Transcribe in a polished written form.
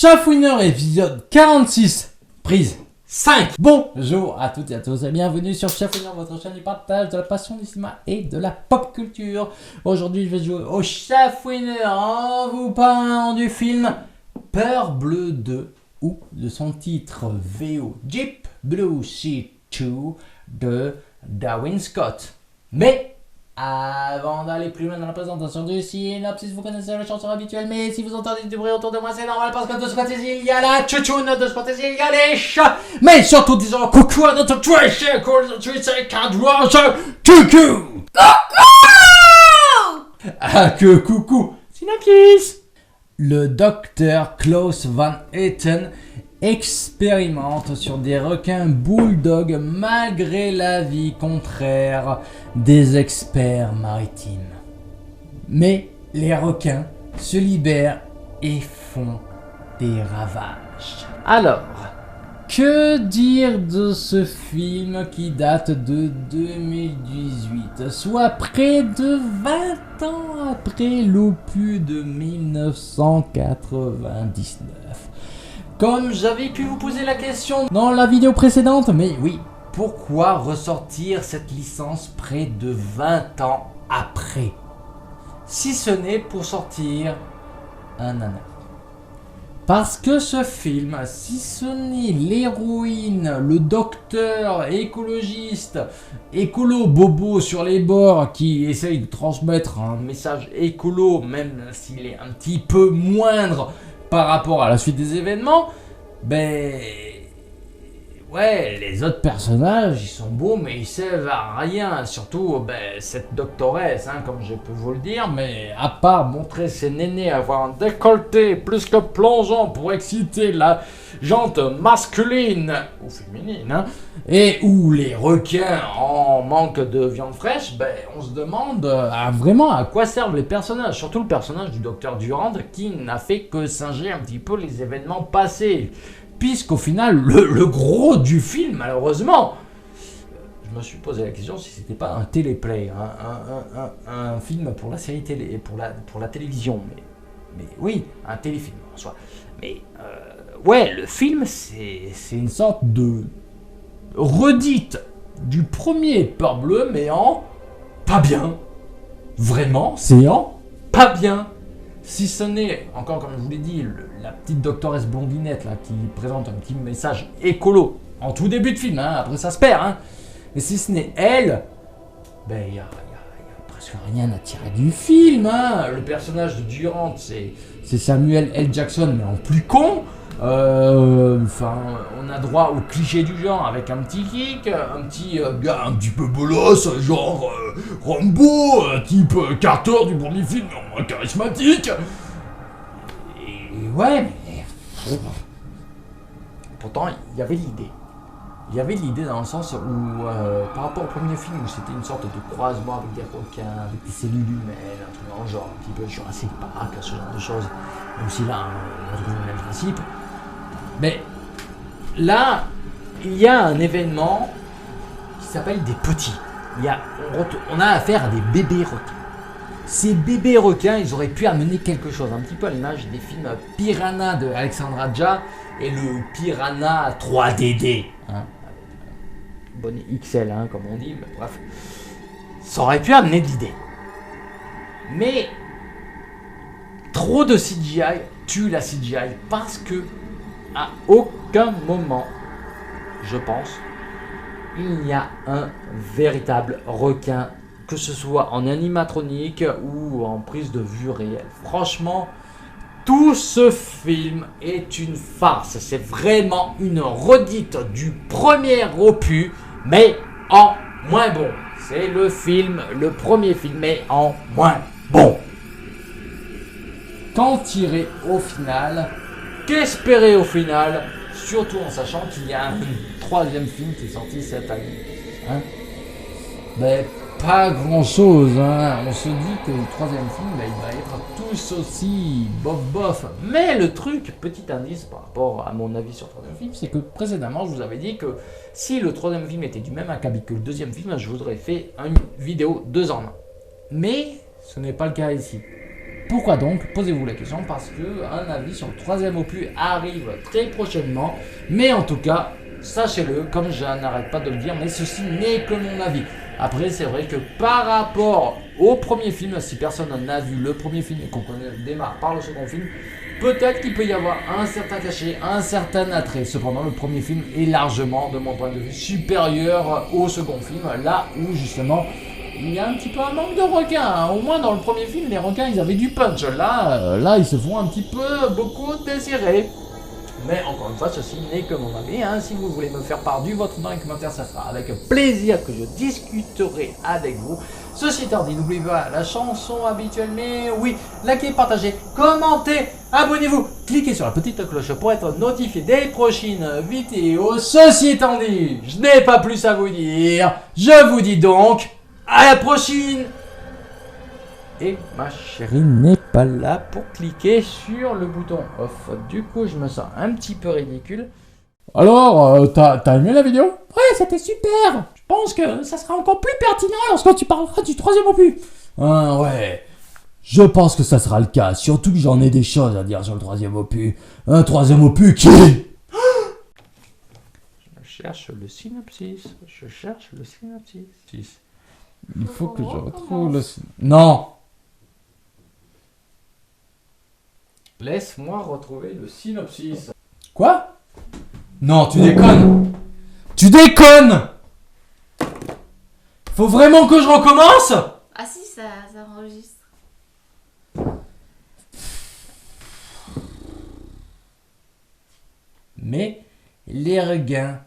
Chafouineur épisode 46, prise 5. Bonjour à toutes et à tous et bienvenue sur Chafouineur, votre chaîne du partage de la passion du cinéma et de la pop culture. Aujourd'hui, je vais jouer au Chafouineur en vous parlant du film Peur Bleue 2 ou de son titre VO Deep Blue Sea 2 de Darwin Scott. Mais avant d'aller plus loin dans la présentation du synopsis, vous connaissez la chanson habituelle, mais si vous entendez du bruit autour de moi, c'est normal parce que de ce côté-ci, il y a la tchouchoune, de ce côté-ci, il y a les chats. Mais surtout, disons coucou à notre très cher coucou. Ah que coucou, synopsis. Le docteur Klaus Van Etten expérimente sur des requins bulldogs malgré l'avis contraire des experts maritimes. Mais les requins se libèrent et font des ravages. Alors, que dire de ce film qui date de 2018, soit près de 20 ans après l'opus de 1999? Comme j'avais pu vous poser la question dans la vidéo précédente, mais oui, pourquoi ressortir cette licence près de 20 ans après? Si ce n'est pour sortir un nanar. Parce que ce film, si ce n'est l'héroïne, le docteur écologiste, écolo bobo sur les bords qui essaye de transmettre un message écolo, même s'il est un petit peu moindre par rapport à la suite des événements, ben ouais, les autres personnages ils sont beaux mais ils servent à rien, surtout cette doctoresse, comme je peux vous le dire, mais à part montrer ses nénés avoir un décolleté plus que plongeant pour exciter la jante masculine ou féminine, et où les requins en manque de viande fraîche, on se demande vraiment à quoi servent les personnages, surtout le personnage du docteur Durand qui n'a fait que singer un petit peu les événements passés. Puisqu'au final, le gros du film, malheureusement, je me suis posé la question si c'était pas un téléplay, un film pour la série télé, pour la télévision, mais oui, un téléfilm en soi. Mais ouais, le film, c'est une sorte de redite du premier Peur Bleue, mais en pas bien. Vraiment, c'est en pas bien. Si ce n'est, encore comme je vous l'ai dit, la petite doctoresse blondinette là, qui présente un petit message écolo en tout début de film, après ça se perd, mais si ce n'est elle, il y a presque rien à tirer du film. Le personnage de Durand, c'est Samuel L. Jackson, mais en plus con. On a droit au cliché du genre avec un petit kick, un petit gars un petit peu bolos, genre Rambo, type Carter du premier film, mais moins charismatique. Et ouais, mais pourtant il y avait l'idée. Il y avait l'idée dans le sens où, par rapport au premier film où c'était une sorte de croisement avec des requins, avec des cellules humaines, un truc dans le genre, un petit peu Jurassic Park, ce genre de choses, même si là on retrouve le même principe. Mais là, il y a un événement qui s'appelle des petits. On a affaire à des bébés requins. Ces bébés requins, ils auraient pu amener quelque chose, un petit peu à l'image des films Piranha de Alexandre Aja et le Piranha 3DD. Bonnet XL, comme on dit, mais bref. Ça aurait pu amener de l'idée. Mais trop de CGI tue la CGI parce que à aucun moment, je pense, il n'y a un véritable requin, que ce soit en animatronique ou en prise de vue réelle. Franchement, tout ce film est une farce. C'est vraiment une redite du premier opus, mais en moins bon. C'est le premier film, mais en moins bon. Qu'en tirer au final? Qu'espérer au final, surtout en sachant qu'il y a un troisième film qui est sorti cette année. Pas grand chose. On se dit que le troisième film, il va être tous aussi bof. Mais le truc, petit indice par rapport à mon avis sur le troisième film, c'est que précédemment, je vous avais dit que si le troisième film était du même acabit que le deuxième film, je vous aurais fait une vidéo 2 en 1. Mais ce n'est pas le cas ici. Pourquoi donc? Posez-vous la question, parce que un avis sur le troisième opus arrive très prochainement. Mais en tout cas, sachez-le, comme je n'arrête pas de le dire, mais ceci n'est que mon avis. Après, c'est vrai que par rapport au premier film, si personne n'a vu le premier film et qu'on démarre par le second film, peut-être qu'il peut y avoir un certain cachet, un certain attrait. Cependant, le premier film est largement, de mon point de vue, supérieur au second film, là où justement il y a un petit peu un manque de requins. Hein. Au moins dans le premier film, les requins ils avaient du punch. Là ils se font un petit peu beaucoup désirer. Mais encore une fois, ceci n'est que mon avis. Hein. Si vous voulez me faire part du vôtre dans les commentaires, ça sera avec plaisir que je discuterai avec vous. Ceci étant dit, n'oubliez pas la chanson habituelle, mais oui, likez, partagez, commentez, abonnez-vous, cliquez sur la petite cloche pour être notifié des prochaines vidéos. Ceci étant dit, je n'ai pas plus à vous dire. Je vous dis donc à la prochaine. Et ma chérie n'est pas là pour cliquer sur le bouton off. Du coup, je me sens un petit peu ridicule. Alors, t'as aimé la vidéo? Ouais, c'était super. Je pense que ça sera encore plus pertinent lorsque tu parleras du troisième opus. Ouais. Je pense que ça sera le cas. Surtout que j'en ai des choses à dire sur le troisième opus. Un troisième opus qui... Je cherche le synopsis. Je cherche le synopsis. Il faut que je retrouve le... Non. Laisse-moi retrouver le synopsis. Quoi? Non, tu déconnes. Tu déconnes. Faut vraiment que je recommence? Ah si, ça enregistre. Mais les requins...